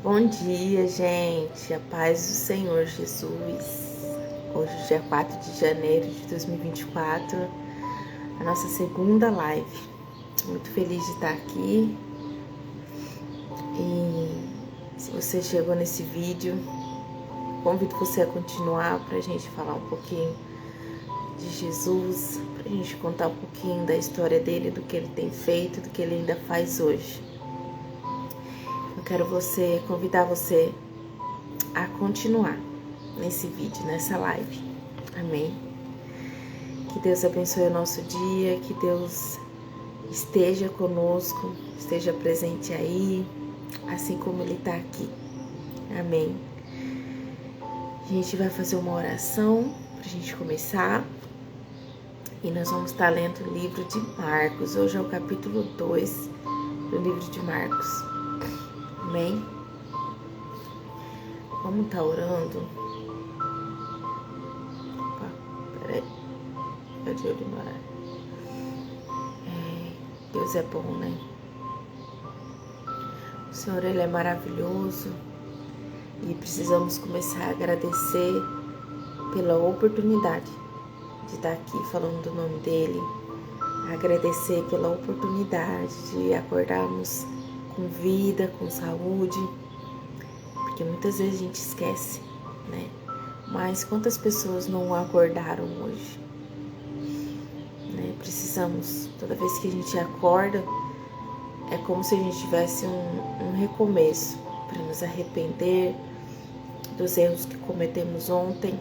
Bom dia, gente. A paz do Senhor Jesus. Hoje, dia 4 de janeiro de 2024, a nossa segunda live. Muito feliz de estar aqui. E se você chegou nesse vídeo, convido você a continuar para a gente falar um pouquinho de Jesus, para a gente contar um pouquinho da história dele, do que ele tem feito, do que ele ainda faz hoje. Eu quero convidar você a continuar nesse vídeo, nessa live. Amém? Que Deus abençoe o nosso dia, que Deus esteja conosco, esteja presente aí, assim como Ele está aqui. Amém? A gente vai fazer uma oração para a gente começar. E nós vamos estar lendo o livro de Marcos. Hoje é o capítulo 2 do livro de Marcos. Amém? Vamos estar orando. Opa, peraí. Fica de olho no horário. Deus é bom, né? O Senhor, Ele é maravilhoso. E precisamos começar a agradecer pela oportunidade de estar aqui falando do nome dEle. Agradecer pela oportunidade de acordarmos com vida, com saúde. Porque muitas vezes a gente esquece, né? Mas quantas pessoas não acordaram hoje? Né? Precisamos, toda vez que a gente acorda, é como se a gente tivesse um recomeço para nos arrepender dos erros que cometemos ontem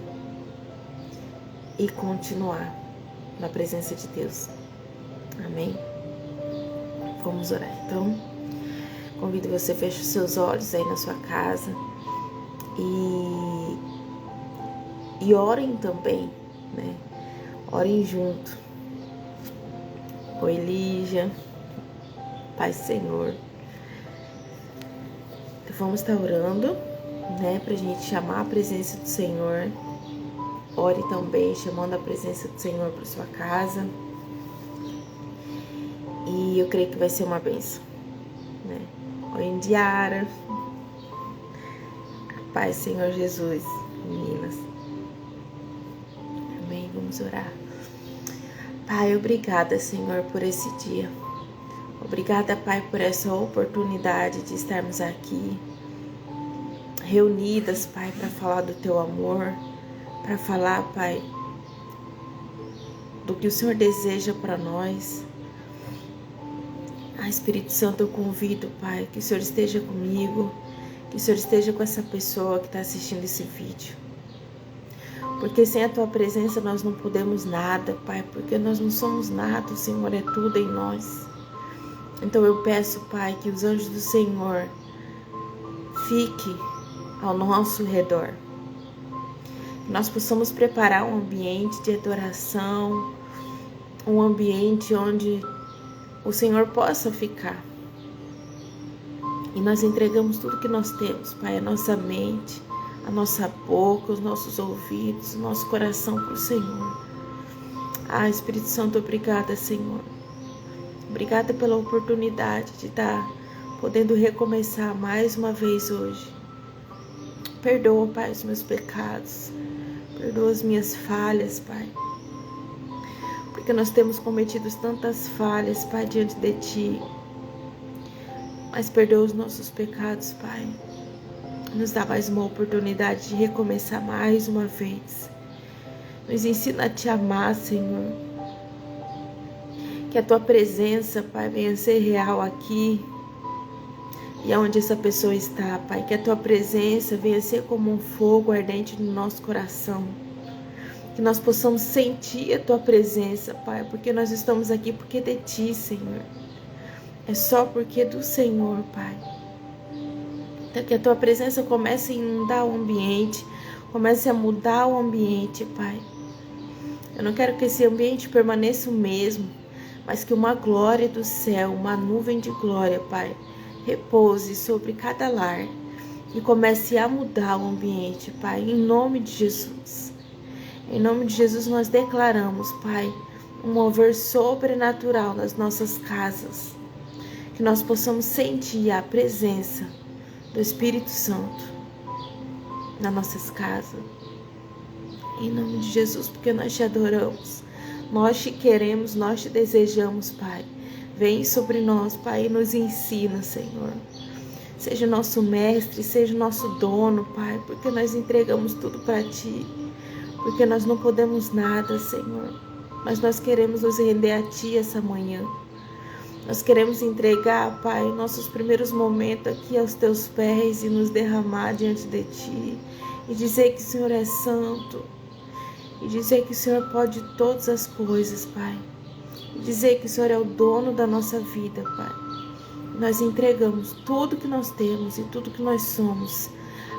e continuar na presença de Deus. Amém? Vamos orar. Então, convido você a fechar os seus olhos aí na sua casa e orem também, né? Orem junto. Oi, Lígia. Pai Senhor. Então, vamos estar orando, né? Pra gente chamar a presença do Senhor. Ore também, chamando a presença do Senhor para sua casa. E eu creio que vai ser uma bênção, né? Oi, Indiara. Pai, Senhor Jesus, meninas. Amém, vamos orar. Pai, obrigada, Senhor, por esse dia. Obrigada, Pai, por essa oportunidade de estarmos aqui, reunidas, Pai, para falar do Teu amor, para falar, Pai, do que o Senhor deseja para nós. Espírito Santo, eu convido, Pai, que o Senhor esteja comigo, que o Senhor esteja com essa pessoa que está assistindo esse vídeo. Porque sem a Tua presença nós não podemos nada, Pai, porque nós não somos nada, o Senhor é tudo em nós. Então eu peço, Pai, que os anjos do Senhor fiquem ao nosso redor. Que nós possamos preparar um ambiente de adoração, um ambiente onde o Senhor possa ficar. E nós entregamos tudo que nós temos, Pai, a nossa mente, a nossa boca, os nossos ouvidos, o nosso coração para o Senhor. Espírito Santo, obrigada, Senhor. Obrigada pela oportunidade de estar podendo recomeçar mais uma vez hoje. Perdoa, Pai, os meus pecados. Perdoa as minhas falhas, Pai. Porque nós temos cometido tantas falhas, Pai, diante de Ti. Mas perdoa os nossos pecados, Pai. Nos dá mais uma oportunidade de recomeçar mais uma vez. Nos ensina a Te amar, Senhor. Que a Tua presença, Pai, venha ser real aqui e aonde essa pessoa está, Pai. Que a Tua presença venha ser como um fogo ardente no nosso coração. Que nós possamos sentir a Tua presença, Pai, porque nós estamos aqui porque é de Ti, Senhor. É só porque é do Senhor, Pai. Então que a Tua presença comece a inundar o ambiente, comece a mudar o ambiente, Pai. Eu não quero que esse ambiente permaneça o mesmo, mas que uma glória do céu, uma nuvem de glória, Pai, repouse sobre cada lar e comece a mudar o ambiente, Pai, em nome de Jesus. Em nome de Jesus nós declaramos, Pai, um mover sobrenatural nas nossas casas, que nós possamos sentir a presença do Espírito Santo nas nossas casas. Em nome de Jesus, porque nós te adoramos, nós te queremos, nós te desejamos, Pai. Vem sobre nós, Pai, e nos ensina, Senhor. Seja o nosso mestre, seja o nosso dono, Pai, porque nós entregamos tudo para Ti, porque nós não podemos nada, Senhor, mas nós queremos nos render a Ti essa manhã. Nós queremos entregar, Pai, nossos primeiros momentos aqui aos Teus pés e nos derramar diante de Ti e dizer que o Senhor é santo, e dizer que o Senhor pode todas as coisas, Pai, e dizer que o Senhor é o dono da nossa vida, Pai. Nós entregamos tudo que nós temos e tudo que nós somos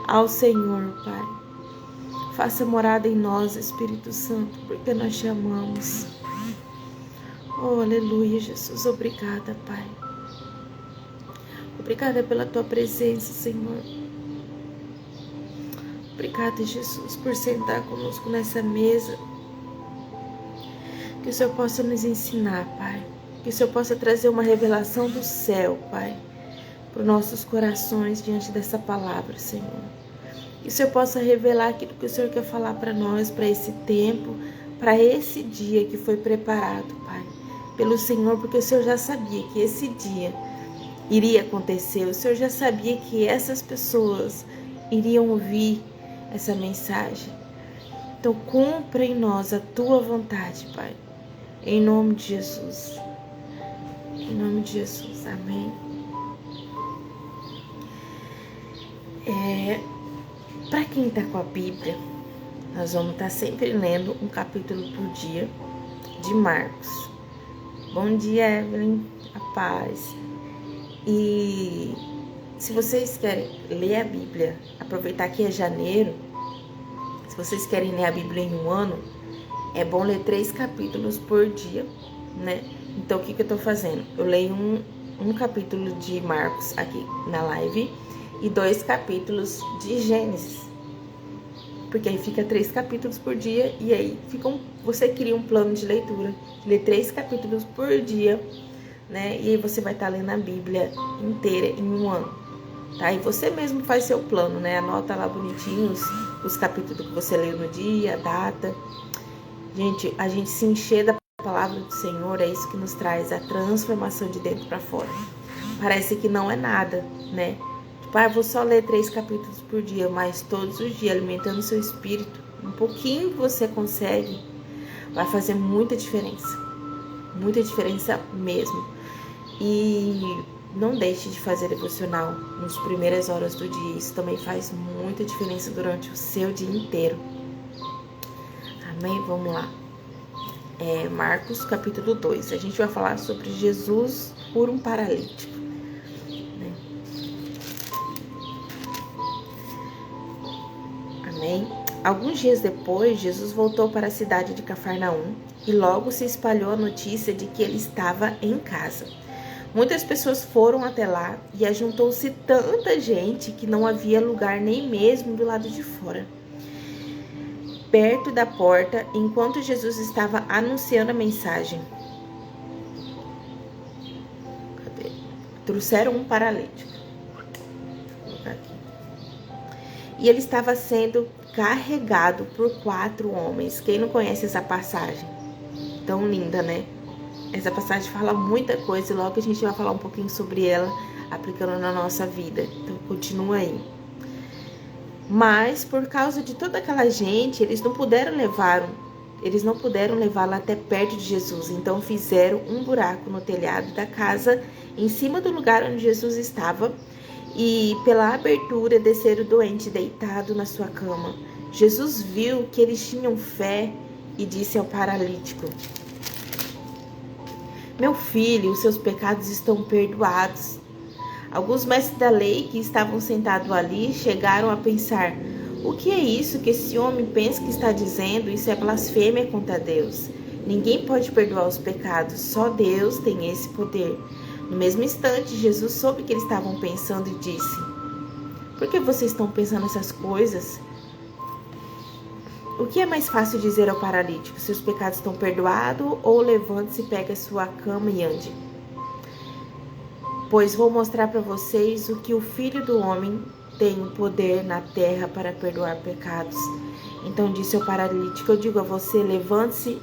ao Senhor, Pai. Faça morada em nós, Espírito Santo, porque nós te amamos. Oh, aleluia, Jesus. Obrigada, Pai. Obrigada pela Tua presença, Senhor. Obrigada, Jesus, por sentar conosco nessa mesa. Que o Senhor possa nos ensinar, Pai. Que o Senhor possa trazer uma revelação do céu, Pai, para os nossos corações diante dessa palavra, Senhor. Que o Senhor possa revelar aquilo que o Senhor quer falar para nós, para esse tempo, para esse dia que foi preparado, Pai, pelo Senhor, porque o Senhor já sabia que esse dia iria acontecer. O Senhor já sabia que essas pessoas iriam ouvir essa mensagem. Então, cumpra em nós a Tua vontade, Pai. Em nome de Jesus. Em nome de Jesus. Amém. Para quem está com a Bíblia, nós vamos estar sempre lendo um capítulo por dia de Marcos. Bom dia, Evelyn. A paz. E se vocês querem ler a Bíblia, aproveitar que é janeiro, se vocês querem ler a Bíblia em um ano, é bom ler 3 capítulos por dia, né? Então, o que eu tô fazendo? Eu leio um capítulo de Marcos aqui na live e 2 capítulos de Gênesis. Porque aí fica 3 capítulos por dia e aí você cria um plano de leitura, lê 3 capítulos por dia, né? E aí você vai estar lendo a Bíblia inteira em um ano, tá? E você mesmo faz seu plano, né? Anota lá bonitinho os capítulos que você leu no dia, a data. Gente, a gente se encher da palavra do Senhor é isso que nos traz a transformação de dentro para fora. Parece que não é nada, né? Tipo, vou só ler 3 capítulos por dia, mas todos os dias, alimentando o seu espírito, um pouquinho que você consegue, vai fazer muita diferença mesmo. E não deixe de fazer devocional nas primeiras horas do dia, isso também faz muita diferença durante o seu dia inteiro. Amém? Vamos lá. Marcos capítulo 2. A gente vai falar sobre Jesus por um paralítico, né? Amém? Alguns dias depois, Jesus voltou para a cidade de Cafarnaum e logo se espalhou a notícia de que ele estava em casa. Muitas pessoas foram até lá e ajuntou-se tanta gente que não havia lugar nem mesmo do lado de fora. Perto da porta, enquanto Jesus estava anunciando a mensagem, trouxeram um paralítico. Vou colocar aqui. E ele estava sendo carregado por 4 homens. Quem não conhece essa passagem? Tão linda, né? Essa passagem fala muita coisa e logo a gente vai falar um pouquinho sobre ela, aplicando na nossa vida. Então, continua aí. Mas, por causa de toda aquela gente, eles não puderam levá-la até perto de Jesus. Então, fizeram um buraco no telhado da casa, em cima do lugar onde Jesus estava, e pela abertura desceram o doente deitado na sua cama. Jesus viu que eles tinham fé e disse ao paralítico: "Meu filho, os seus pecados estão perdoados." Alguns mestres da lei que estavam sentados ali chegaram a pensar: o que é isso que esse homem pensa que está dizendo? Isso é blasfêmia contra Deus. Ninguém pode perdoar os pecados, só Deus tem esse poder. No mesmo instante, Jesus soube que eles estavam pensando e disse: "Por que vocês estão pensando essas coisas? O que é mais fácil dizer ao paralítico: seus pecados estão perdoados, ou levante-se, pegue a sua cama e ande?" Pois vou mostrar para vocês o que o Filho do Homem tem o poder na terra para perdoar pecados. Então disse ao paralítico: eu digo a você, levante-se,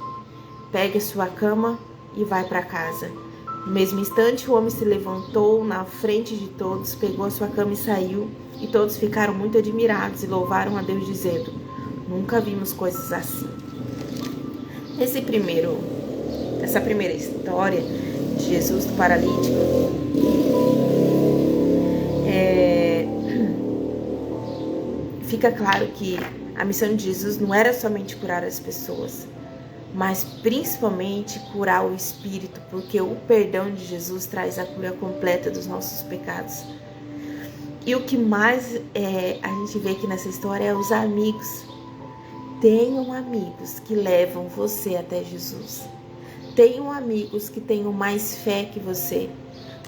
pegue sua cama e vai para casa. No mesmo instante, o homem se levantou na frente de todos, pegou a sua cama e saiu, e todos ficaram muito admirados e louvaram a Deus, dizendo: nunca vimos coisas assim. Essa primeira história de Jesus do paralítico fica claro que a missão de Jesus não era somente curar as pessoas, mas principalmente curar o espírito, porque o perdão de Jesus traz a cura completa dos nossos pecados. E o que mais a gente vê aqui nessa história é os amigos. Tenham amigos que levam você até Jesus. Tenham amigos que tenham mais fé que você.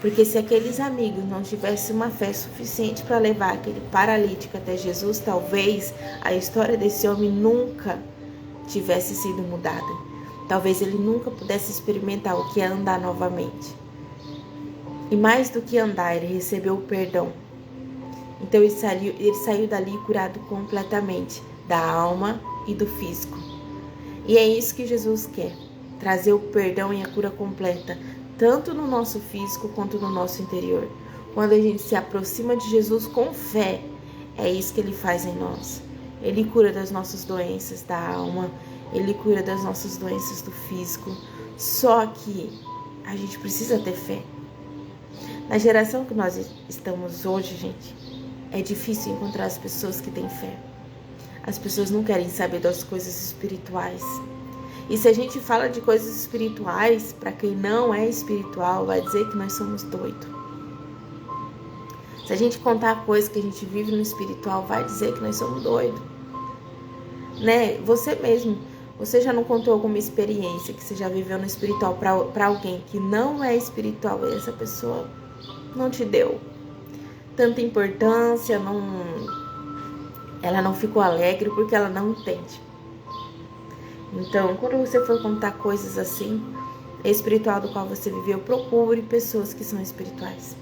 Porque se aqueles amigos não tivessem uma fé suficiente para levar aquele paralítico até Jesus, talvez a história desse homem nunca tivesse sido mudada. Talvez ele nunca pudesse experimentar o que é andar novamente. E mais do que andar, ele recebeu o perdão. Então ele saiu dali curado completamente, da alma e do físico. E é isso que Jesus quer, trazer o perdão e a cura completa, tanto no nosso físico quanto no nosso interior. Quando a gente se aproxima de Jesus com fé, é isso que ele faz em nós. Ele cura das nossas doenças da alma, ele cura das nossas doenças do físico. Só que a gente precisa ter fé. Na geração que nós estamos hoje, gente, é difícil encontrar as pessoas que têm fé. As pessoas não querem saber das coisas espirituais. E se a gente fala de coisas espirituais, para quem não é espiritual, vai dizer que nós somos doidos. Se a gente contar coisas que a gente vive no espiritual, vai dizer que nós somos doidos. Né? Você mesmo, você já não contou alguma experiência que você já viveu no espiritual para alguém que não é espiritual e essa pessoa não te deu tanta importância, ela não ficou alegre porque ela não entende. Então, quando você for contar coisas assim, espiritual do qual você viveu, procure pessoas que são espirituais.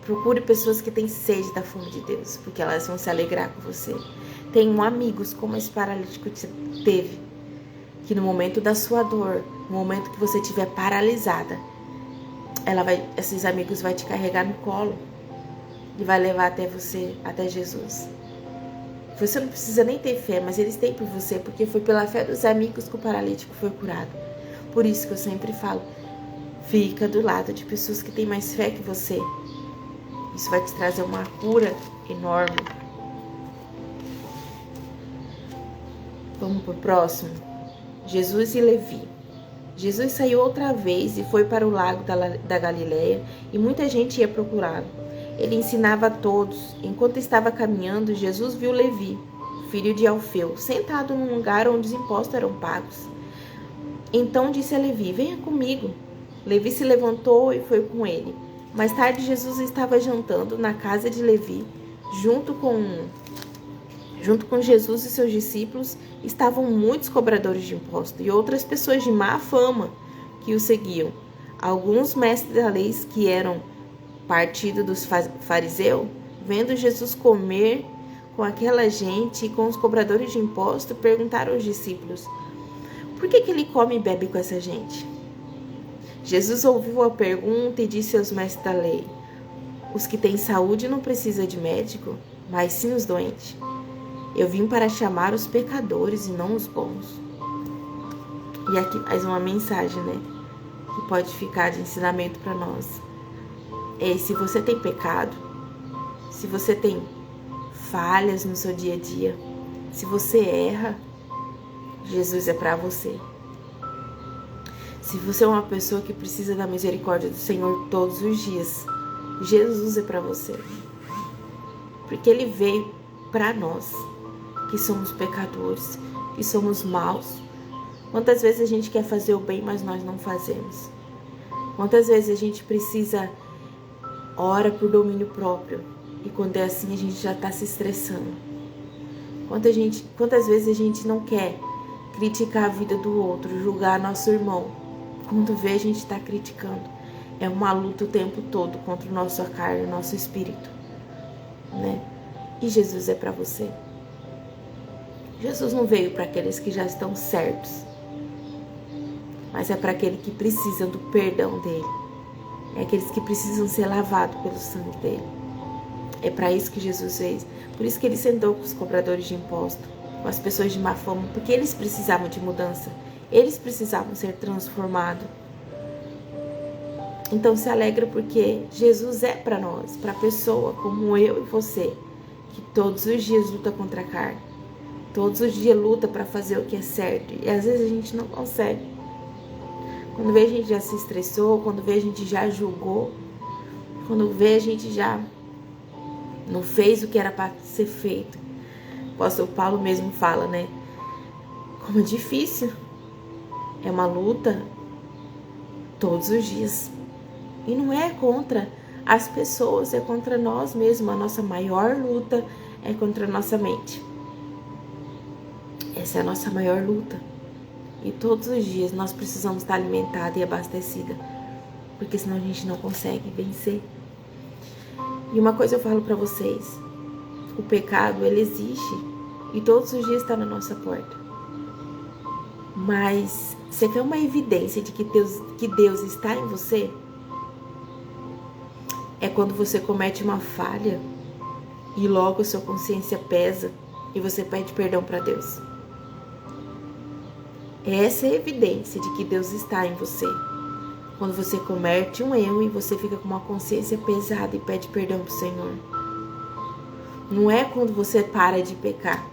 Procure pessoas que têm sede da fome de Deus, porque elas vão se alegrar com você. Tenham amigos como esse paralítico teve, que no momento da sua dor, no momento que você estiver paralisada, esses amigos vão te carregar no colo e vai levar até você, até Jesus. Você não precisa nem ter fé, mas eles têm por você, porque foi pela fé dos amigos que o paralítico foi curado. Por isso que eu sempre falo, fica do lado de pessoas que têm mais fé que você. Isso vai te trazer uma cura enorme. Vamos pro próximo. Jesus e Levi. Jesus saiu outra vez e foi para o lago da Galileia, e muita gente ia procurá-lo. Ele ensinava a todos. Enquanto estava caminhando, Jesus viu Levi, filho de Alfeu, sentado num lugar onde os impostos eram pagos. Então disse a Levi: venha comigo. Levi se levantou e foi com ele. Mais tarde, Jesus estava jantando na casa de Levi. Junto com Jesus e seus discípulos estavam muitos cobradores de impostos e outras pessoas de má fama que o seguiam. Alguns mestres da lei que eram partido dos fariseus, vendo Jesus comer com aquela gente e com os cobradores de impostos, perguntaram aos discípulos: por que ele come e bebe com essa gente? Jesus ouviu a pergunta e disse aos mestres da lei: os que têm saúde não precisam de médico, mas sim os doentes. Eu vim para chamar os pecadores e não os bons. E aqui mais uma mensagem, né? Que pode ficar de ensinamento para nós. Se você tem pecado, se você tem falhas no seu dia a dia, se você erra, Jesus é para você. Se você é uma pessoa que precisa da misericórdia do Senhor todos os dias, Jesus é para você. Porque Ele veio para nós, que somos pecadores, que somos maus. Quantas vezes a gente quer fazer o bem, mas nós não fazemos? Quantas vezes a gente precisa ora por domínio próprio, e quando é assim a gente já está se estressando? Quantas vezes a gente não quer criticar a vida do outro, julgar nosso irmão? Quando vê, a gente está criticando. É uma luta o tempo todo contra o nosso carne, o nosso espírito, né? E Jesus é para você. Jesus não veio para aqueles que já estão certos, mas é para aquele que precisa do perdão dele. É aqueles que precisam ser lavados pelo sangue dele. É para isso que Jesus fez. Por isso que ele sentou com os cobradores de imposto, com as pessoas de má fama, porque eles precisavam de mudança. Eles precisavam ser transformados. Então se alegra porque Jesus é para nós, para a pessoa como eu e você, que todos os dias luta contra a carne. Todos os dias luta para fazer o que é certo. E às vezes a gente não consegue. Quando vê a gente já se estressou, quando vê a gente já julgou, quando vê a gente já não fez o que era para ser feito. O apóstolo Paulo mesmo fala, né? Como é difícil. É uma luta todos os dias. E não é contra as pessoas, é contra nós mesmos. A nossa maior luta é contra a nossa mente. Essa é a nossa maior luta. E todos os dias nós precisamos estar alimentada e abastecida, porque senão a gente não consegue vencer. E uma coisa eu falo para vocês, o pecado ele existe e todos os dias está na nossa porta. Mas você quer uma evidência de que Deus está em você? É quando você comete uma falha e logo a sua consciência pesa e você pede perdão para Deus. Essa é a evidência de que Deus está em você. Quando você comete um erro e você fica com uma consciência pesada e pede perdão para o Senhor. Não é quando você para de pecar.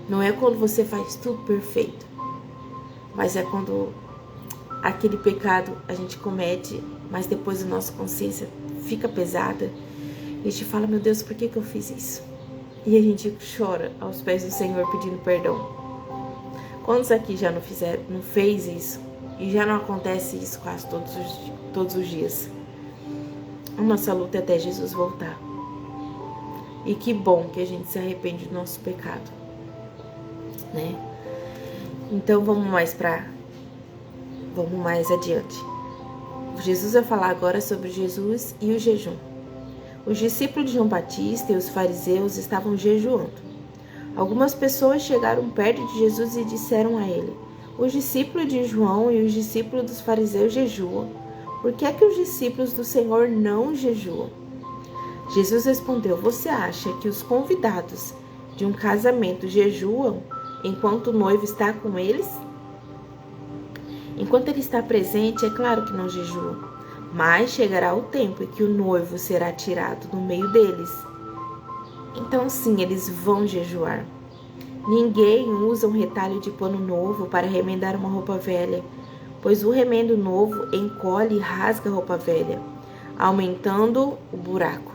Não é quando você faz tudo perfeito. Mas é quando aquele pecado a gente comete, mas depois a nossa consciência fica pesada. E a gente fala, meu Deus, por que eu fiz isso? E a gente chora aos pés do Senhor pedindo perdão. Quantos aqui já não fez isso? E já não acontece isso quase todos os dias. A nossa luta é até Jesus voltar. E que bom que a gente se arrepende do nosso pecado, né? Então vamos mais adiante. Jesus vai falar agora sobre Jesus e o jejum. Os discípulos de João Batista e os fariseus estavam jejuando. Algumas pessoas chegaram perto de Jesus e disseram a ele: os discípulos de João e os discípulos dos fariseus jejuam. Por que é que os discípulos do Senhor não jejuam? Jesus respondeu: você acha que os convidados de um casamento jejuam enquanto o noivo está com eles? Enquanto ele está presente, é claro que não jejuam, mas chegará o tempo em que o noivo será tirado do meio deles. Então sim, eles vão jejuar. Ninguém usa um retalho de pano novo para remendar uma roupa velha, pois o remendo novo encolhe e rasga a roupa velha, aumentando o buraco.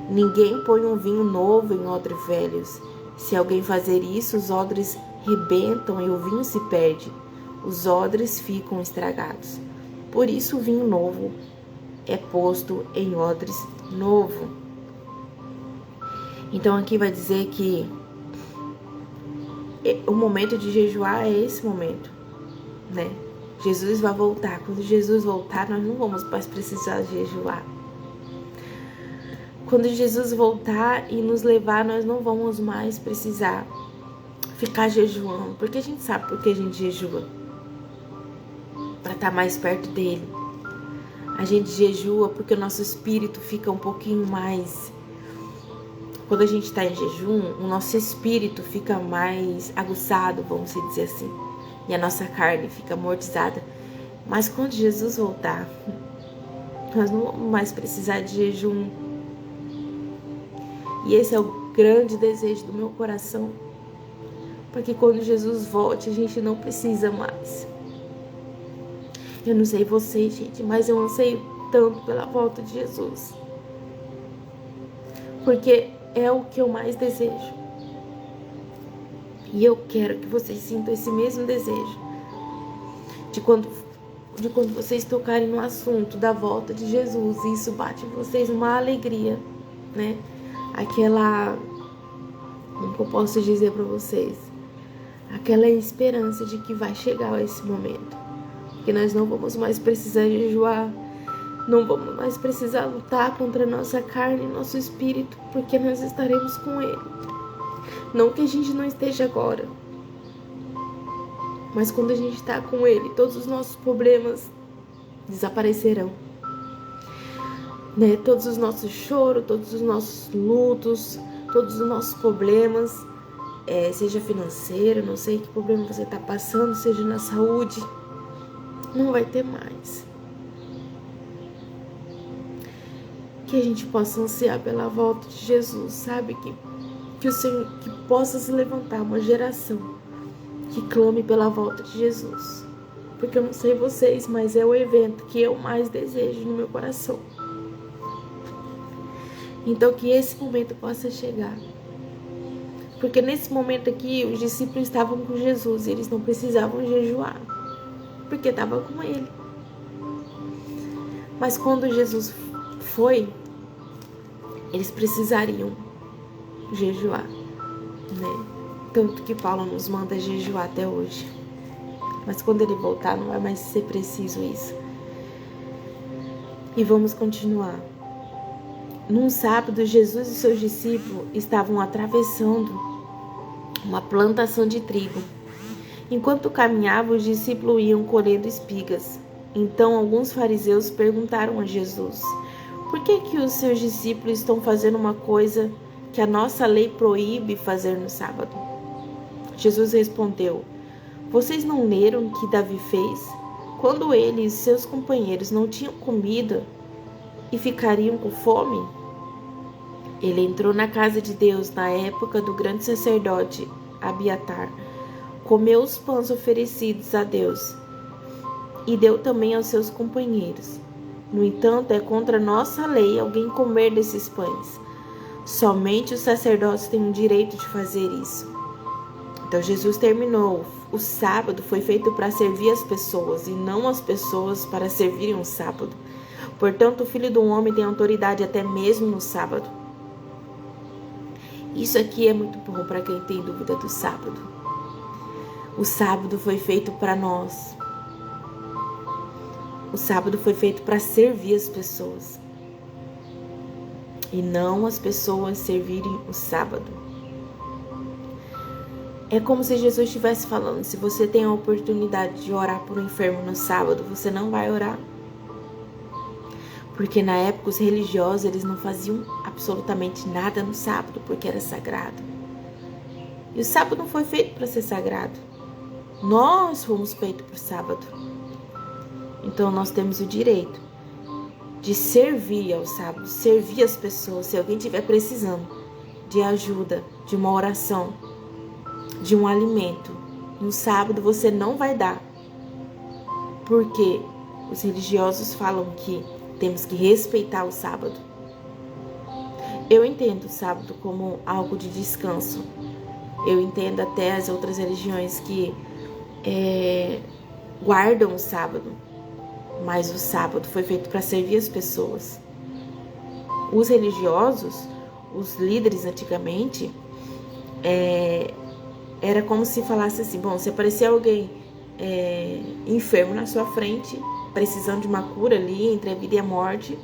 Ninguém põe um vinho novo em odres velhos. Se alguém fazer isso, os odres rebentam e o vinho se perde. Os odres ficam estragados. Por isso o vinho novo é posto em odres novo. Então aqui vai dizer que o momento de jejuar é esse momento, né? Jesus vai voltar. Quando Jesus voltar, nós não vamos mais precisar jejuar. Quando Jesus voltar e nos levar, nós não vamos mais precisar ficar jejuando. Porque a gente sabe por que a gente jejua. Para estar mais perto dele. A gente jejua porque o nosso espírito fica um pouquinho mais... Quando a gente está em jejum, o nosso espírito fica mais aguçado, vamos dizer assim. E a nossa carne fica amortizada. Mas quando Jesus voltar, nós não vamos mais precisar de jejum. E esse é o grande desejo do meu coração. Porque quando Jesus volte, a gente não precisa mais. Eu não sei vocês, gente, mas eu anseio tanto pela volta de Jesus. Porque é o que eu mais desejo. E eu quero que vocês sintam esse mesmo desejo. De quando vocês tocarem no assunto da volta de Jesus, isso bate em vocês uma alegria, né? Aquela, como que eu posso dizer para vocês? Aquela esperança de que vai chegar esse momento. Que nós não vamos mais precisar jejuar. Não vamos mais precisar lutar contra a nossa carne e nosso espírito, porque nós estaremos com Ele. Não que a gente não esteja agora, mas quando a gente está com Ele, todos os nossos problemas desaparecerão. Né? Todos os nossos choros, todos os nossos lutos, todos os nossos problemas, seja financeiro, não sei que problema você está passando, seja na saúde, não vai ter mais. Que a gente possa ansiar pela volta de Jesus, sabe? Que o Senhor, que possa se levantar uma geração que clame pela volta de Jesus. Porque eu não sei vocês, mas é o evento que eu mais desejo no meu coração. Então que esse momento possa chegar. Porque nesse momento aqui, os discípulos estavam com Jesus e eles não precisavam jejuar, porque estavam com Ele. Mas quando Jesus foi, eles precisariam jejuar, né? Tanto que Paulo nos manda jejuar até hoje. Mas quando Ele voltar, não vai mais ser preciso isso. E vamos continuar. Num sábado, Jesus e seus discípulos estavam atravessando uma plantação de trigo. Enquanto caminhavam, os discípulos iam colhendo espigas. Então, alguns fariseus perguntaram a Jesus: por que os seus discípulos estão fazendo uma coisa que a nossa lei proíbe fazer no sábado? Jesus respondeu: vocês não leram o que Davi fez? Quando ele e seus companheiros não tinham comida e ficariam com fome? Ele entrou na casa de Deus na época do grande sacerdote Abiatar, comeu os pães oferecidos a Deus e deu também aos seus companheiros. No entanto, é contra nossa lei alguém comer desses pães. Somente os sacerdotes têm o direito de fazer isso. Então Jesus terminou. O sábado foi feito para servir as pessoas e não as pessoas para servirem o sábado. Portanto, o Filho do Homem tem autoridade até mesmo no sábado. Isso aqui é muito bom para quem tem dúvida do sábado. O sábado foi feito para nós. O sábado foi feito para servir as pessoas. E não as pessoas servirem o sábado. É como se Jesus estivesse falando: se você tem a oportunidade de orar por um enfermo no sábado, você não vai orar. Porque na época os religiosos, eles não faziam absolutamente nada no sábado, porque era sagrado. E o sábado não foi feito para ser sagrado. Nós fomos feitos para o sábado. Então nós temos o direito de servir ao sábado, servir as pessoas. Se alguém estiver precisando de ajuda, de uma oração, de um alimento, no sábado você não vai dar. Porque os religiosos falam que temos que respeitar o sábado. Eu entendo o sábado como algo de descanso. Eu entendo até as outras religiões que guardam o sábado. Mas o sábado foi feito para servir as pessoas. Os religiosos, os líderes antigamente, era como se falasse assim: bom, se aparecer alguém enfermo na sua frente, precisando de uma cura ali entre a vida e a morte,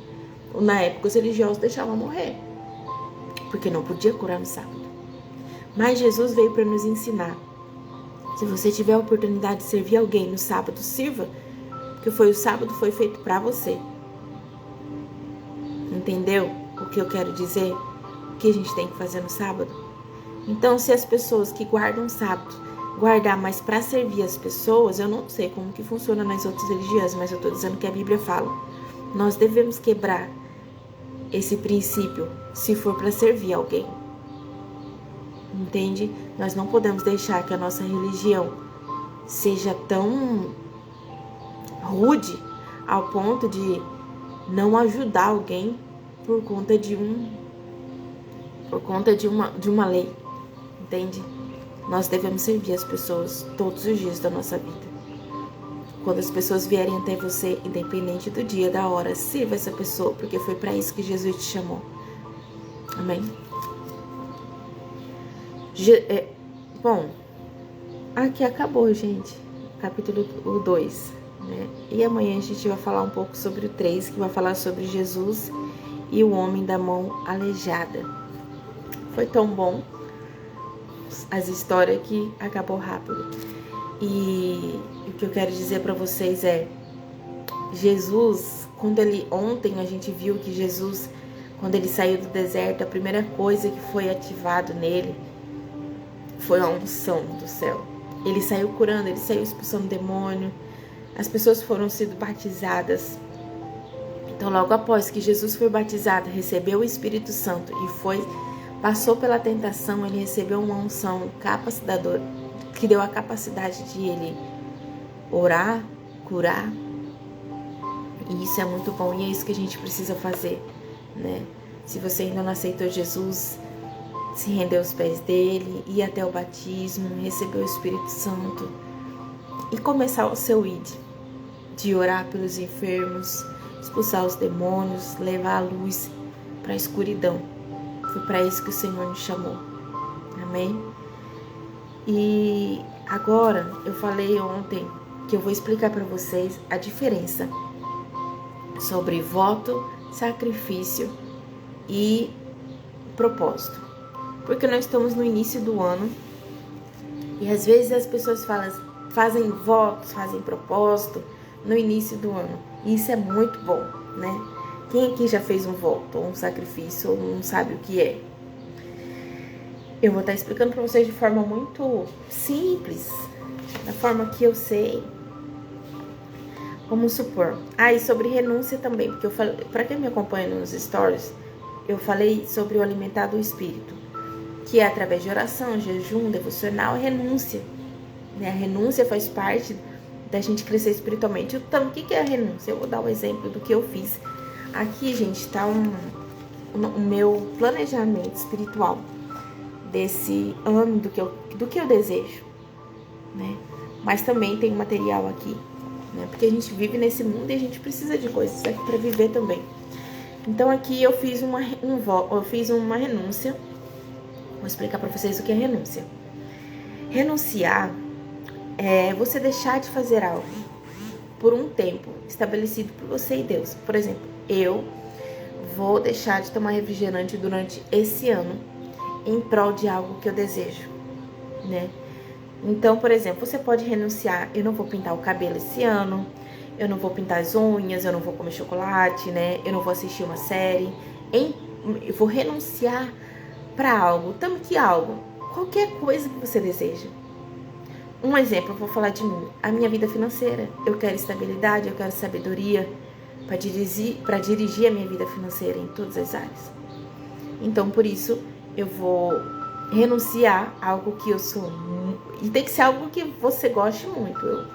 na época os religiosos deixavam morrer, porque não podia curar no sábado. Mas Jesus veio para nos ensinar: se você tiver a oportunidade de servir alguém no sábado, sirva, porque o sábado foi feito para você. Entendeu o que eu quero dizer? O que a gente tem que fazer no sábado? Então, se as pessoas que guardam o sábado guardar mais para servir as pessoas, eu não sei como que funciona nas outras religiões, mas eu estou dizendo que a Bíblia fala. Nós devemos quebrar esse princípio se for para servir alguém. Entende? Nós não podemos deixar que a nossa religião seja tão rude ao ponto de não ajudar alguém por conta de uma lei. Entende? Nós devemos servir as pessoas todos os dias da nossa vida. Quando as pessoas vierem até você, independente do dia, da hora, sirva essa pessoa, porque foi para isso que Jesus te chamou. Amém? Bom, aqui acabou, gente. Capítulo 2, né? E amanhã a gente vai falar um pouco sobre o 3, que vai falar sobre Jesus e o homem da mão aleijada. Foi tão bom as histórias que acabou rápido. E o que eu quero dizer para vocês é, Jesus, ontem a gente viu que Jesus, quando ele saiu do deserto, a primeira coisa que foi ativado nele foi a unção do céu. Ele saiu curando, ele saiu expulsando demônio, as pessoas foram sendo batizadas. Então, logo após que Jesus foi batizado, recebeu o Espírito Santo e passou pela tentação, ele recebeu uma unção capacitadora, que deu a capacidade de ele orar, curar. E isso é muito bom, e é isso que a gente precisa fazer, né? Se você ainda não aceitou Jesus, se render aos pés dele, ir até o batismo, receber o Espírito Santo e começar o seu ID, de orar pelos enfermos, expulsar os demônios, levar a luz para a escuridão. Foi para isso que o Senhor nos chamou. Amém? E agora, eu falei ontem que eu vou explicar para vocês a diferença sobre voto, sacrifício e propósito. Porque nós estamos no início do ano e às vezes as pessoas fazem votos, fazem propósito no início do ano. E isso é muito bom, né? Quem aqui já fez um voto ou um sacrifício ou não sabe o que é? Eu vou estar explicando para vocês de forma muito simples, da forma que eu sei. Vamos supor. E sobre renúncia também, porque eu falei, para quem me acompanha nos stories, eu falei sobre o alimentar do espírito, que é através de oração, jejum, devocional e renúncia. Né? A renúncia faz parte da gente crescer espiritualmente. Então, o que é a renúncia? Eu vou dar um exemplo do que eu fiz. Aqui, gente, está o meu planejamento espiritual desse ano, do que eu desejo, né? Mas também tem material aqui, né? Porque a gente vive nesse mundo e a gente precisa de coisas aqui para viver também. Então aqui eu fiz uma renúncia. Vou explicar para vocês o que é renúncia. Renunciar é você deixar de fazer algo por um tempo estabelecido por você e Deus. Por exemplo, eu vou deixar de tomar refrigerante durante esse ano em prol de algo que eu desejo, né? Então, por exemplo, você pode renunciar. Eu não vou pintar o cabelo esse ano, eu não vou pintar as unhas, eu não vou comer chocolate, né? Eu não vou assistir uma série. Eu vou renunciar para algo, qualquer coisa que você deseja. Um exemplo, eu vou falar de mim, a minha vida financeira. Eu quero estabilidade, eu quero sabedoria para dirigir a minha vida financeira em todas as áreas. Então, por isso, eu vou renunciar a algo que eu sou. E tem que ser algo que você goste muito.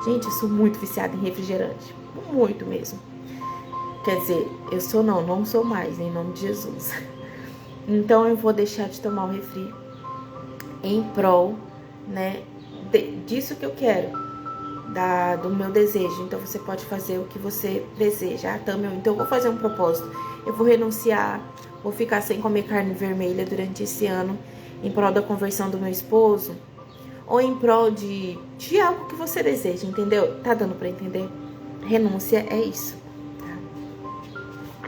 Gente, eu sou muito viciada em refrigerante. Muito mesmo. Quer dizer, não sou mais, em nome de Jesus. Então, eu vou deixar de tomar o refri em prol, né, disso que eu quero, do meu desejo. Então, você pode fazer o que você deseja. Então, eu vou fazer um propósito. Eu vou renunciar, vou ficar sem comer carne vermelha durante esse ano, em prol da conversão do meu esposo, ou em prol de algo que você deseja, entendeu? Tá dando pra entender? Renúncia é isso, tá?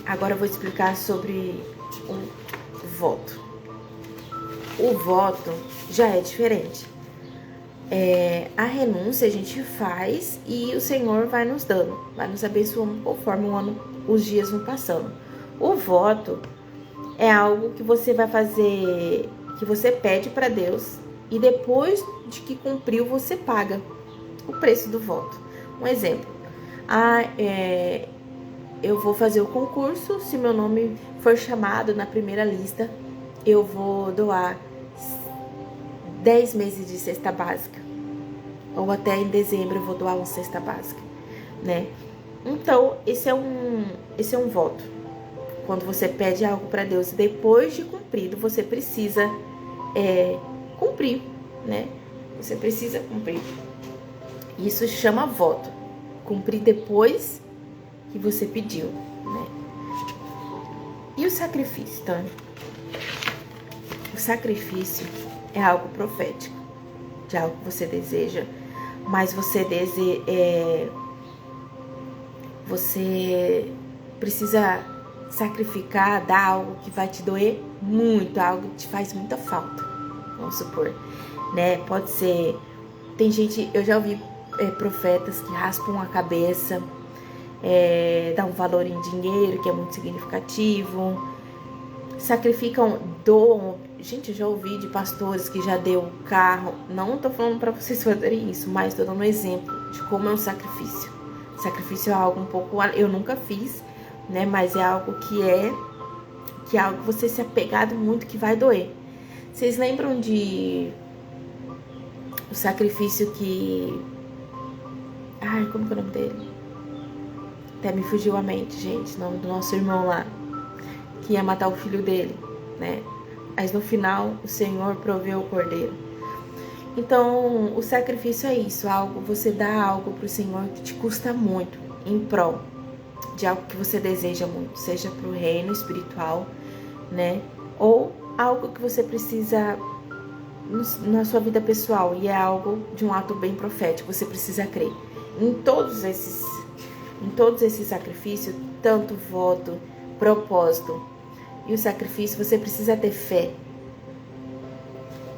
Agora eu vou explicar sobre o voto. O voto já é diferente. A renúncia a gente faz e o Senhor vai nos dando, vai nos abençoando conforme os dias vão passando. O voto é algo que você vai fazer, que você pede para Deus e depois de que cumpriu, você paga o preço do voto. Um exemplo, eu vou fazer o concurso, se meu nome for chamado na primeira lista, eu vou doar 10 meses de cesta básica, ou até em dezembro eu vou doar uma cesta básica, né? Então, esse é um voto. Quando você pede algo para Deus, depois de cumprido, você precisa cumprir, né? Você precisa cumprir. Isso chama voto. Cumprir depois que você pediu, né? E o sacrifício, então? O sacrifício é algo profético, de algo que você deseja mas você precisa sacrificar, dar algo que vai te doer muito, algo que te faz muita falta, vamos supor, né? Pode ser, tem gente, eu já ouvi profetas que raspam a cabeça, dá um valor em dinheiro que é muito significativo, sacrificam, doam. Gente, eu já ouvi de pastores que já deu carro. Não tô falando para vocês fazerem isso, mas tô dando um exemplo de como é um sacrifício. Sacrifício é algo um pouco, eu nunca fiz, né? Mas é algo que é algo que você se apegado muito, que vai doer. Vocês lembram de o sacrifício que, como que é o nome dele? Até me fugiu a mente, gente, o nome do nosso irmão lá, que ia matar o filho dele, né? Mas no final o Senhor proveu o cordeiro. Então, o sacrifício é isso, você dá algo para o Senhor que te custa muito, em prol de algo que você deseja muito, seja para o reino espiritual, né? Ou algo que você precisa na sua vida pessoal, e é algo de um ato bem profético, você precisa crer. Em todos esses sacrifícios, tanto voto, propósito e o sacrifício, você precisa ter fé.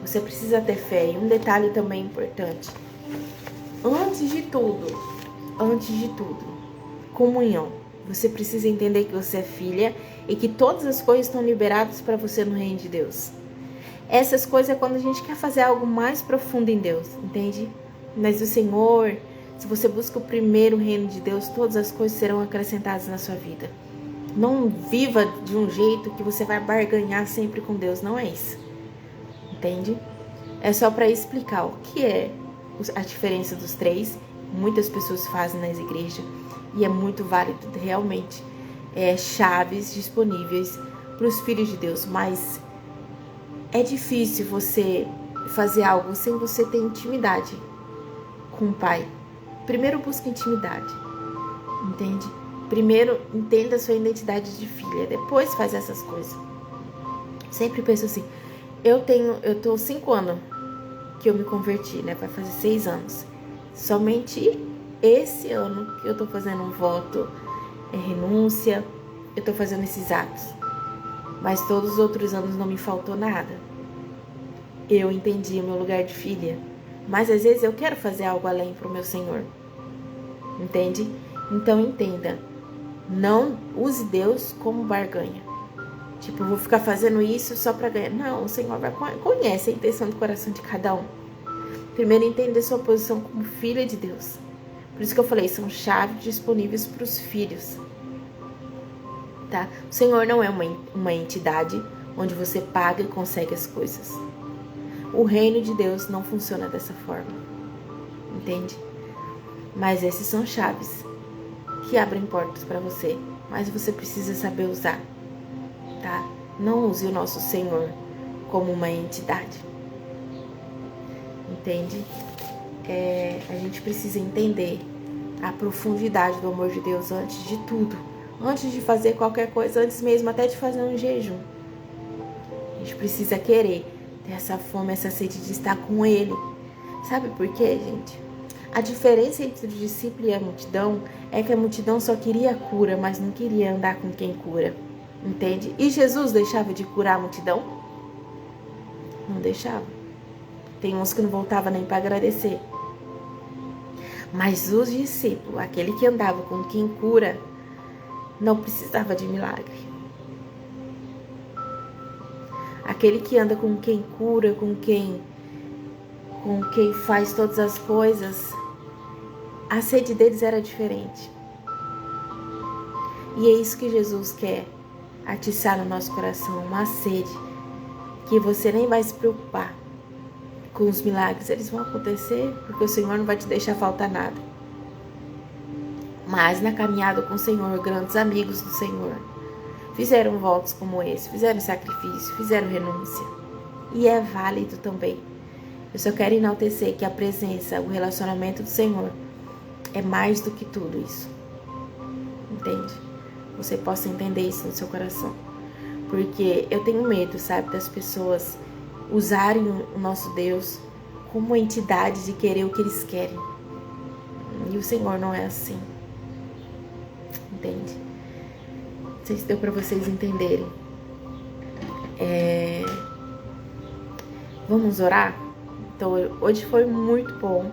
Você precisa ter fé. E um detalhe também importante. Antes de tudo, comunhão. Você precisa entender que você é filha e que todas as coisas estão liberadas para você no reino de Deus. Essas coisas é quando a gente quer fazer algo mais profundo em Deus, entende? Mas o Senhor, se você busca o primeiro reino de Deus, todas as coisas serão acrescentadas na sua vida. Não viva de um jeito que você vai barganhar sempre com Deus, não é isso. Entende? É só para explicar o que é a diferença dos três. Muitas pessoas fazem nas igrejas e é muito válido, realmente. Chaves disponíveis para os filhos de Deus, mas é difícil você fazer algo sem você ter intimidade com o Pai. Primeiro busca intimidade, entende? Primeiro entenda a sua identidade de filha, depois faz essas coisas. Sempre penso assim, eu tô 5 anos que eu me converti, né? Vai fazer 6 anos. Somente esse ano que eu tô fazendo um voto, renúncia, eu tô fazendo esses atos. Mas todos os outros anos não me faltou nada. Eu entendi o meu lugar de filha. Mas às vezes eu quero fazer algo além pro meu Senhor. Entende? Então entenda. Não use Deus como barganha. Tipo, eu vou ficar fazendo isso só para ganhar. Não, o Senhor conhece a intenção do coração de cada um. Primeiro, entenda a sua posição como filha de Deus. Por isso que eu falei, são chaves disponíveis para os filhos. Tá? O Senhor não é uma entidade onde você paga e consegue as coisas. O reino de Deus não funciona dessa forma. Entende? Mas esses são chaves que abrem portas para você. Mas você precisa saber usar. Tá? Não use o nosso Senhor como uma entidade. Entende? A gente precisa entender a profundidade do amor de Deus antes de tudo. Antes de fazer qualquer coisa, antes mesmo até de fazer um jejum. A gente precisa querer ter essa fome, essa sede de estar com Ele. Sabe por quê, gente? A diferença entre o discípulo e a multidão é que a multidão só queria cura, mas não queria andar com quem cura. Entende? E Jesus deixava de curar a multidão? Não deixava. Tem uns que não voltavam nem para agradecer. Mas os discípulos, aquele que andava com quem cura, não precisava de milagre. Aquele que anda com quem cura, com quem faz todas as coisas, a sede deles era diferente. E é isso que Jesus quer atiçar no nosso coração, uma sede que você nem vai se preocupar com os milagres. Eles vão acontecer porque o Senhor não vai te deixar faltar nada. Mas na caminhada com o Senhor, grandes amigos do Senhor fizeram votos como esse, fizeram sacrifício, fizeram renúncia. E é válido também. Eu só quero enaltecer que a presença, o relacionamento do Senhor é mais do que tudo isso. Entende? Você possa entender isso no seu coração. Porque eu tenho medo, sabe, das pessoas usarem o nosso Deus como uma entidade de querer o que eles querem. E o Senhor não é assim. Entende? Não sei se deu para vocês entenderem. Vamos orar? Então, hoje foi muito bom.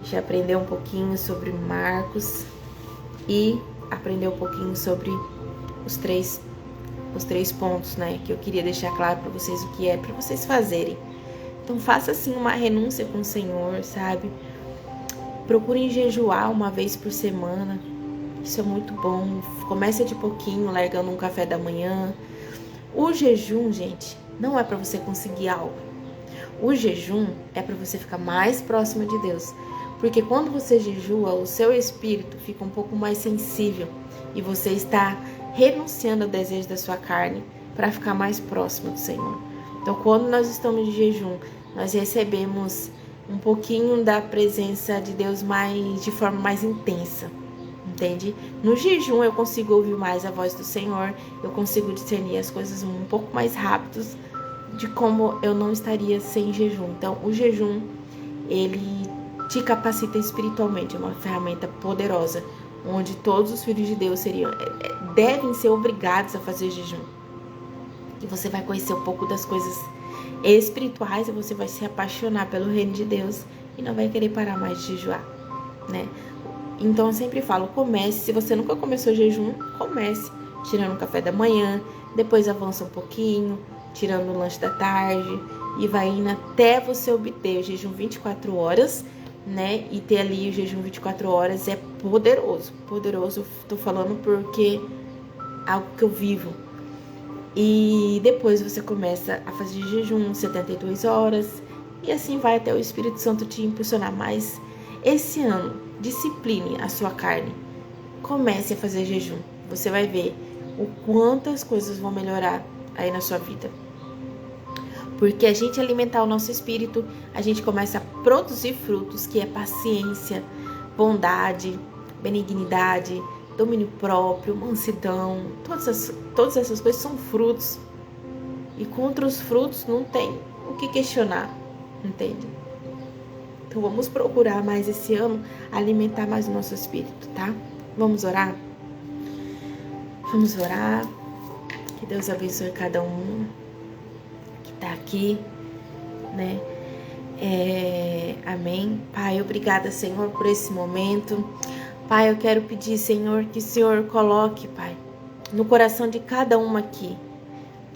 Já aprendeu um pouquinho sobre Marcos e aprendeu um pouquinho sobre os três pontos, né? Que eu queria deixar claro para vocês o que é, para vocês fazerem. Então, faça assim uma renúncia com o Senhor, sabe? Procurem jejuar uma vez por semana. Isso é muito bom. Comece de pouquinho, largando um café da manhã. O jejum, gente, não é para você conseguir algo. O jejum é para você ficar mais próximo de Deus. Porque quando você jejua, o seu espírito fica um pouco mais sensível. E você está renunciando ao desejo da sua carne para ficar mais próximo do Senhor. Então, quando nós estamos de jejum, nós recebemos um pouquinho da presença de Deus de forma mais intensa. Entende? No jejum eu consigo ouvir mais a voz do Senhor, eu consigo discernir as coisas um pouco mais rápidos de como eu não estaria sem jejum. Então, o jejum, ele te capacita espiritualmente, é uma ferramenta poderosa, onde todos os filhos de Deus devem ser obrigados a fazer jejum. E você vai conhecer um pouco das coisas espirituais e você vai se apaixonar pelo reino de Deus e não vai querer parar mais de jejuar, né? Então eu sempre falo, comece, se você nunca começou jejum, comece tirando o café da manhã, depois avança um pouquinho, tirando o lanche da tarde e vai indo até você obter o jejum 24 horas, né? E ter ali o jejum 24 horas é poderoso, tô falando porque é algo que eu vivo. E depois você começa a fazer jejum 72 horas e assim vai até o Espírito Santo te impulsionar mais. Esse ano, discipline a sua carne. Comece a fazer jejum. Você vai ver o quanto as coisas vão melhorar aí na sua vida. Porque a gente alimentar o nosso espírito, a gente começa a produzir frutos, que é paciência, bondade, benignidade, domínio próprio, mansidão. Todas essas coisas são frutos. E contra os frutos não tem o que questionar, entende? Então vamos procurar mais esse ano alimentar mais o nosso espírito, tá? Vamos orar? Vamos orar. Que Deus abençoe cada um que tá aqui, né? Amém. Pai, obrigada, Senhor, por esse momento. Pai, eu quero pedir, Senhor, que o Senhor coloque, Pai, no coração de cada uma aqui,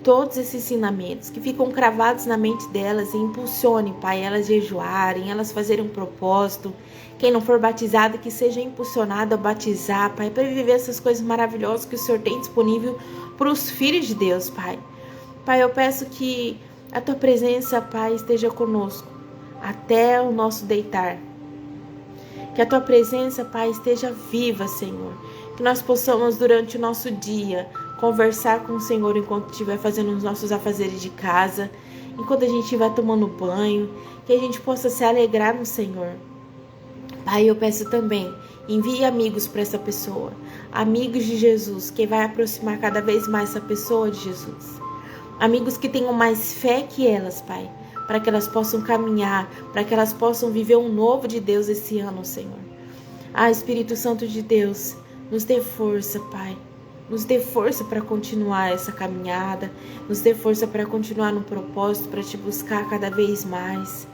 todos esses ensinamentos que ficam cravados na mente delas e impulsione, Pai, elas jejuarem, elas fazerem um propósito. Quem não for batizado, que seja impulsionado a batizar, Pai, para viver essas coisas maravilhosas que o Senhor tem disponível para os filhos de Deus, Pai. Pai, eu peço que a Tua presença, Pai, esteja conosco até o nosso deitar. Que a Tua presença, Pai, esteja viva, Senhor. Que nós possamos, durante o nosso dia, conversar com o Senhor enquanto estiver fazendo os nossos afazeres de casa, enquanto a gente estiver tomando banho, que a gente possa se alegrar no Senhor. Pai, eu peço também, envie amigos para essa pessoa, amigos de Jesus, que vai aproximar cada vez mais essa pessoa de Jesus. Amigos que tenham mais fé que elas, Pai, para que elas possam caminhar, para que elas possam viver um novo de Deus esse ano, Senhor. Espírito Santo de Deus, nos dê força, Pai. Nos dê força para continuar essa caminhada, nos dê força para continuar no propósito, para Te buscar cada vez mais.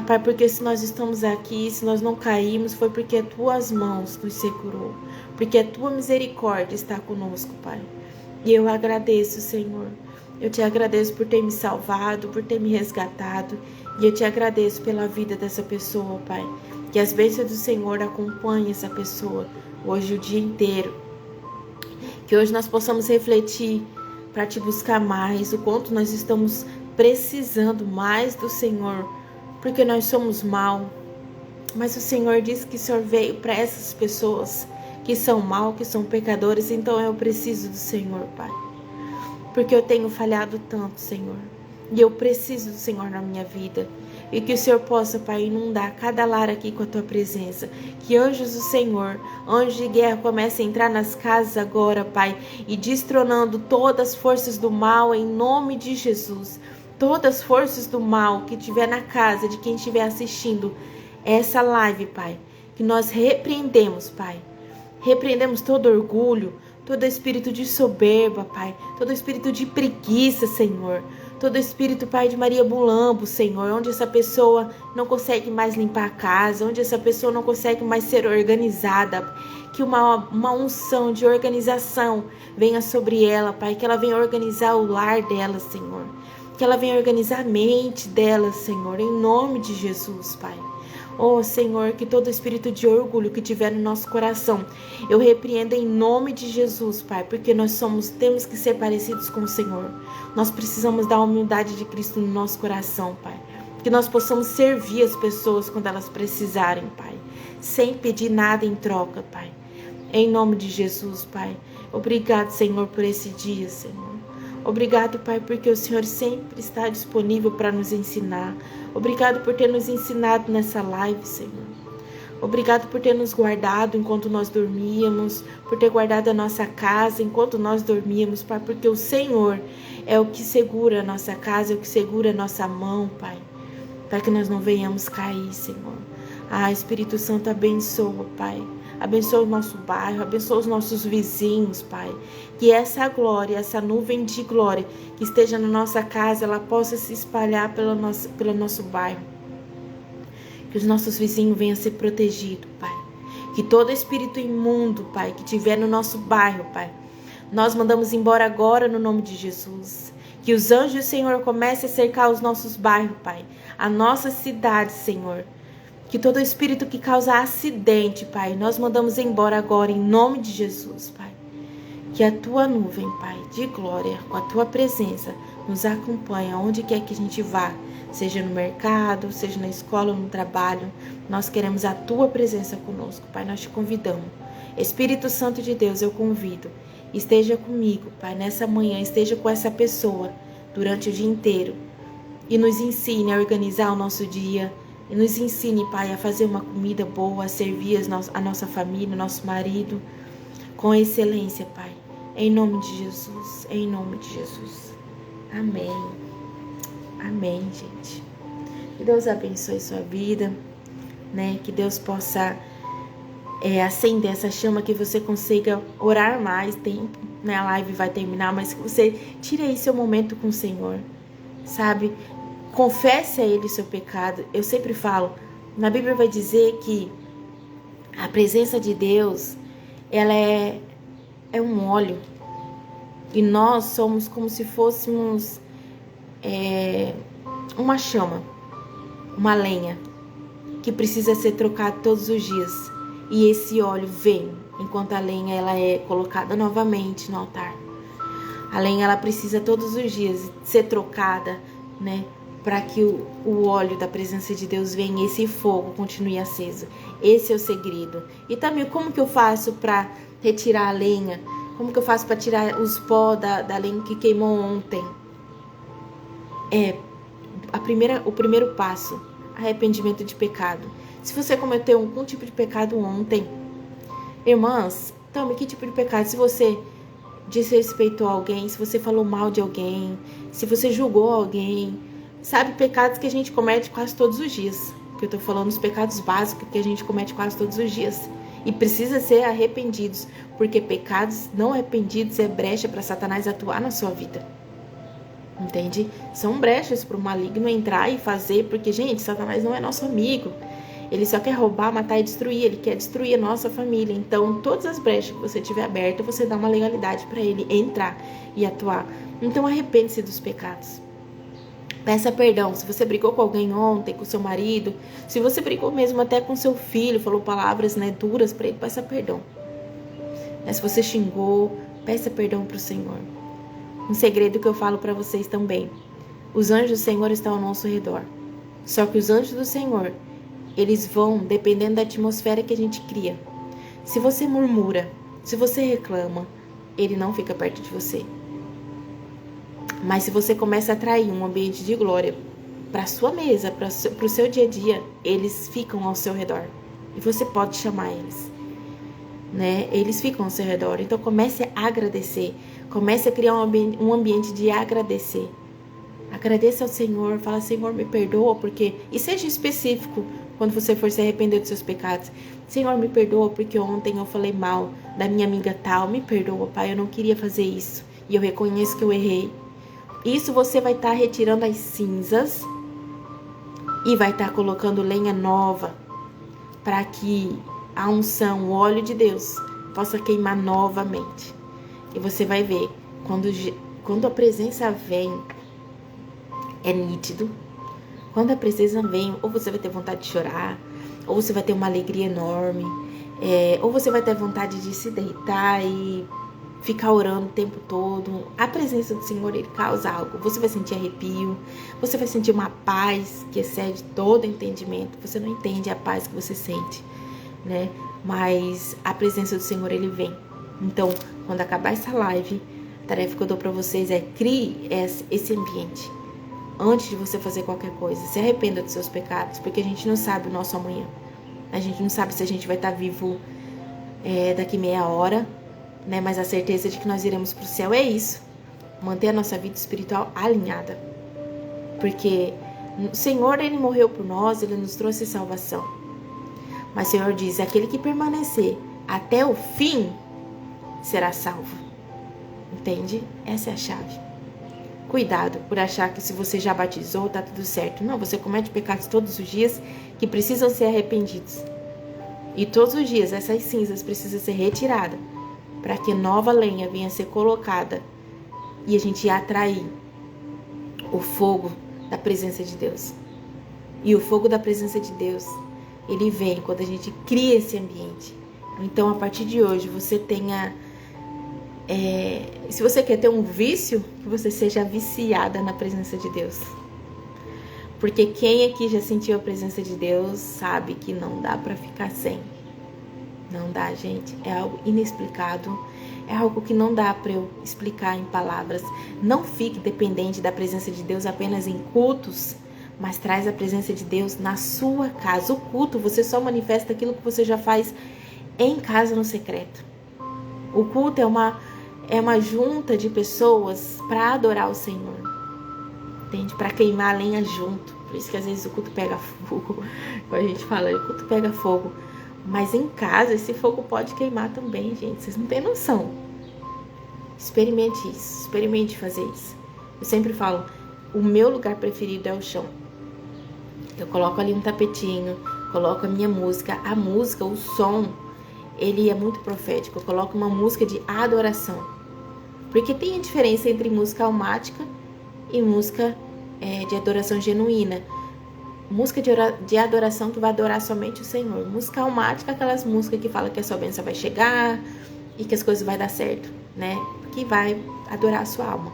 Pai, porque se nós estamos aqui, se nós não caímos, foi porque as Tuas mãos nos segurou, porque a Tua misericórdia está conosco, Pai. E eu agradeço, Senhor. Eu Te agradeço por ter me salvado, por ter me resgatado. E eu Te agradeço pela vida dessa pessoa, Pai. Que as bênçãos do Senhor acompanhem essa pessoa hoje o dia inteiro. Que hoje nós possamos refletir para Te buscar mais, o quanto nós estamos precisando mais do Senhor, porque nós somos mal. Mas o Senhor disse que o Senhor veio para essas pessoas que são mal, que são pecadores. Então eu preciso do Senhor, Pai. Porque eu tenho falhado tanto, Senhor. E eu preciso do Senhor na minha vida. E que o Senhor possa, Pai, inundar cada lar aqui com a Tua presença. Que anjos do Senhor, anjos de guerra, comecem a entrar nas casas agora, Pai. E destronando todas as forças do mal em nome de Jesus. Todas as forças do mal que estiver na casa de quem estiver assistindo essa live, Pai. que nós repreendemos, Pai. Repreendemos todo orgulho, todo espírito de soberba, Pai, todo espírito de preguiça, Senhor, todo espírito, Pai, de Maria Bulambo, Senhor, onde essa pessoa não consegue mais limpar a casa, onde essa pessoa não consegue mais ser organizada, que uma unção de organização venha sobre ela, Pai, que ela venha organizar o lar dela, Senhor, que ela venha organizar a mente dela, Senhor, em nome de Jesus, Pai. Oh, Senhor, que todo espírito de orgulho que tiver no nosso coração, eu repreendo em nome de Jesus, Pai, porque temos que ser parecidos com o Senhor. Nós precisamos da humildade de Cristo no nosso coração, Pai. Que nós possamos servir as pessoas quando elas precisarem, Pai, sem pedir nada em troca, Pai. Em nome de Jesus, Pai. Obrigado, Senhor, por esse dia, Senhor. Obrigado, Pai, porque o Senhor sempre está disponível para nos ensinar. Obrigado por ter nos ensinado nessa live, Senhor. Obrigado por ter nos guardado enquanto nós dormíamos, por ter guardado a nossa casa enquanto nós dormíamos, Pai, porque o Senhor é o que segura a nossa casa, é o que segura a nossa mão, Pai, para que nós não venhamos cair, Senhor. Ah, Espírito Santo, abençoa, Pai. Abençoa o nosso bairro, abençoa os nossos vizinhos, Pai. Que essa glória, essa nuvem de glória que esteja na nossa casa, ela possa se espalhar pelo nosso bairro. Que os nossos vizinhos venham a ser protegidos, Pai. Que todo espírito imundo, Pai, que tiver no nosso bairro, Pai, nós mandamos embora agora no nome de Jesus. Que os anjos do Senhor comecem a cercar os nossos bairros, Pai. A nossa cidade, Senhor. Que todo espírito que causa acidente, Pai, nós mandamos embora agora, em nome de Jesus, Pai. Que a Tua nuvem, Pai, de glória, com a Tua presença, nos acompanhe aonde quer que a gente vá. Seja no mercado, seja na escola ou no trabalho. Nós queremos a Tua presença conosco, Pai, nós te convidamos. Espírito Santo de Deus, eu convido. Esteja comigo, Pai, nessa manhã, esteja com essa pessoa durante o dia inteiro. E nos ensine a organizar o nosso dia. E nos ensine, Pai, a fazer uma comida boa, a servir a nossa família, o nosso marido, com excelência, Pai. Em nome de Jesus, em nome de Jesus. Amém. Amém, gente. Que Deus abençoe sua vida, né? Que Deus possa acender essa chama, que você consiga orar mais tempo, né? A live vai terminar, mas que você tire aí seu momento com o Senhor, sabe? Confesse a Ele o seu pecado. Eu sempre falo, na Bíblia vai dizer que a presença de Deus, ela é um óleo. E nós somos como se fôssemos uma chama, uma lenha, que precisa ser trocada todos os dias. E esse óleo vem, enquanto a lenha ela é colocada novamente no altar. A lenha ela precisa todos os dias ser trocada, né? Para que o óleo da presença de Deus venha e esse fogo continue aceso. Esse é o segredo. E também, como que eu faço para retirar a lenha? Como que eu faço para tirar os pó da lenha que queimou ontem? O primeiro passo, arrependimento de pecado. Se você cometeu algum tipo de pecado ontem, irmãs, tome que tipo de pecado? Se você desrespeitou alguém, se você falou mal de alguém, se você julgou alguém, sabe, pecados que a gente comete quase todos os dias. Que eu tô falando os pecados básicos que a gente comete quase todos os dias. E precisa ser arrependidos. Porque pecados não arrependidos é brecha para Satanás atuar na sua vida. Entende? São brechas para o maligno entrar e fazer. Porque, gente, Satanás não é nosso amigo. Ele só quer roubar, matar e destruir. Ele quer destruir a nossa família. Então, todas as brechas que você tiver aberta, você dá uma legalidade para ele entrar e atuar. Então, arrepende-se dos pecados. Peça perdão. Se você brigou com alguém ontem, com seu marido, se você brigou mesmo até com seu filho, falou palavras, né, duras para ele, peça perdão. Se você xingou, peça perdão para o Senhor. Um segredo que eu falo para vocês também. Os anjos do Senhor estão ao nosso redor. Só que os anjos do Senhor, eles vão dependendo da atmosfera que a gente cria. Se você murmura, se você reclama, ele não fica perto de você. Mas se você começa a atrair um ambiente de glória para a sua mesa, para o seu dia a dia, eles ficam ao seu redor. E você pode chamar eles, né? Eles ficam ao seu redor. Então comece a agradecer. Comece a criar um ambiente de agradecer. Agradeça ao Senhor. Fala, Senhor, me perdoa, porque... E seja específico quando você for se arrepender dos seus pecados. Senhor, me perdoa porque ontem eu falei mal da minha amiga tal. Me perdoa, Pai, eu não queria fazer isso. E eu reconheço que eu errei. Isso você vai estar retirando as cinzas e vai estar colocando lenha nova para que a unção, o óleo de Deus possa queimar novamente. E você vai ver, quando a presença vem, é nítido. Quando a presença vem, ou você vai ter vontade de chorar, ou você vai ter uma alegria enorme, ou você vai ter vontade de se deitar e ficar orando o tempo todo. A presença do Senhor, ele causa algo. Você vai sentir arrepio, você vai sentir uma paz que excede todo entendimento. Você não entende a paz que você sente, né? Mas a presença do Senhor, ele vem. Então, quando acabar essa live, a tarefa que eu dou para vocês é crie esse ambiente. Antes de você fazer qualquer coisa, se arrependa dos seus pecados, porque a gente não sabe o nosso amanhã. A gente não sabe se a gente vai estar vivo daqui meia hora, né? Mas a certeza de que nós iremos para o céu é isso. Manter a nossa vida espiritual alinhada. Porque o Senhor, ele morreu por nós, ele nos trouxe salvação. Mas o Senhor diz, aquele que permanecer até o fim será salvo. Entende? Essa é a chave. Cuidado por achar que se você já batizou, tá tudo certo. Não, você comete pecados todos os dias que precisam ser arrependidos. E todos os dias essas cinzas precisam ser retiradas para que nova lenha venha a ser colocada e a gente atrair o fogo da presença de Deus. E o fogo da presença de Deus, ele vem quando a gente cria esse ambiente. Então, a partir de hoje, você tenha... se você quer ter um vício, que você seja viciada na presença de Deus. Porque quem aqui já sentiu a presença de Deus sabe que não dá pra ficar sem. Não dá, gente. É algo inexplicado. É algo que não dá pra eu explicar em palavras. Não fique dependente da presença de Deus apenas em cultos, mas traz a presença de Deus na sua casa. O culto, você só manifesta aquilo que você já faz em casa no secreto. O culto é uma junta de pessoas para adorar o Senhor, entende? Para queimar a lenha junto. Por isso que às vezes o culto pega fogo, como a gente fala, o culto pega fogo. Mas em casa esse fogo pode queimar também, gente. Vocês não têm noção. Experimente isso, experimente fazer isso. Eu sempre falo, o meu lugar preferido é o chão. Eu coloco ali um tapetinho, coloco a minha música, a música, o som, ele é muito profético. Eu coloco uma música de adoração. Porque tem a diferença entre música almática e música de adoração genuína. Música de adoração que vai adorar somente o Senhor. Música almática, aquelas músicas que falam que a sua bênção vai chegar e que as coisas vão dar certo, né? Que vai adorar a sua alma.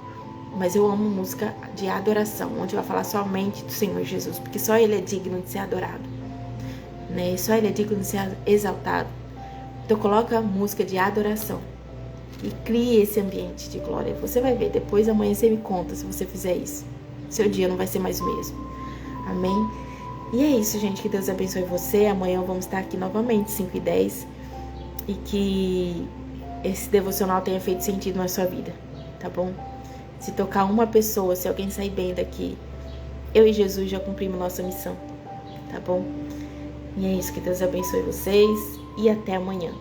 Mas eu amo música de adoração, onde vai falar somente do Senhor Jesus, porque só Ele é digno de ser adorado, né? Só Ele é digno de ser exaltado. Então coloca música de adoração e crie esse ambiente de glória. Você vai ver, depois amanhã você me conta se você fizer isso. Seu dia não vai ser mais o mesmo. Amém? E é isso, gente. Que Deus abençoe você. Amanhã vamos estar aqui novamente, 5h10. E que esse devocional tenha feito sentido na sua vida, tá bom? Se tocar uma pessoa, se alguém sair bem daqui, eu e Jesus já cumprimos nossa missão, tá bom? E é isso. Que Deus abençoe vocês e até amanhã.